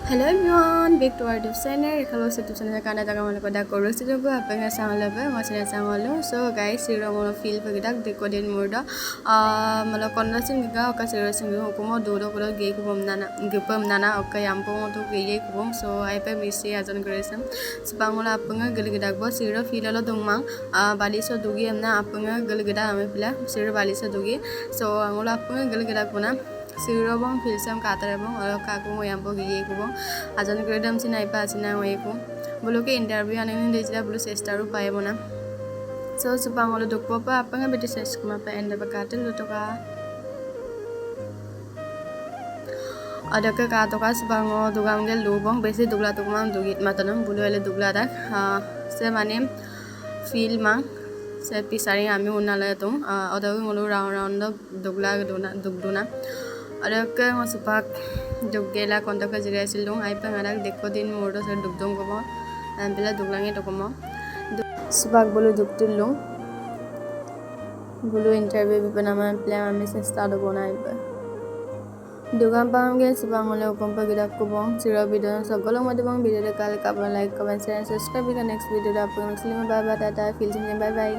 Hello everyone, back to our YouTube channel. Kalau YouTube channel kana jaga mana pada korus itu gua apa yang sang lebe, macam sang lalu. So guys, siro mau feel pergidak dekodin muda. Malah konversin juga, oka siro singgung hukum dulu kalau gay kupam nana, oka yampung untuk gay kupam. So I pe misi ajan keresam. Sepangula apa nga geligidak bos siro feel lalu dongmang. Baliso dugi emna apa nga geligidak ame pila siro baliso dugi. So angula apa nga geligidak puna. Siro bang filsam kata bang, orang kaku mau yang pergi ye kubang, ajan keredam si naipa si na ye ku, bulu ke interview ane ni dejila bulu sestaru paye bona. So supang orang duk papa apa nggak beti ses kuma pa enda bakatil lu toka. Ada ke kata ka supang orang dugam gel lu bang, besi dugla tukmang dugit matanam bulu ele dugla dak, se manem feel mang. Se pisari kami unala tum, ada ke ngulu round dugla dugduna. Ada ke ngasupak duggela kontak ke jirai silung ai pengarak deko din murdo ser dugdong komo ampela duglangi to komo supak bolu dugtulung bolu interview bi panama plan ami se start bona iba dugam pamge subang ole ukompa gidak komo sira video sogolong mate bang video kal ka like comment share subscribe ka next video da apang bye bye tata feel bye bye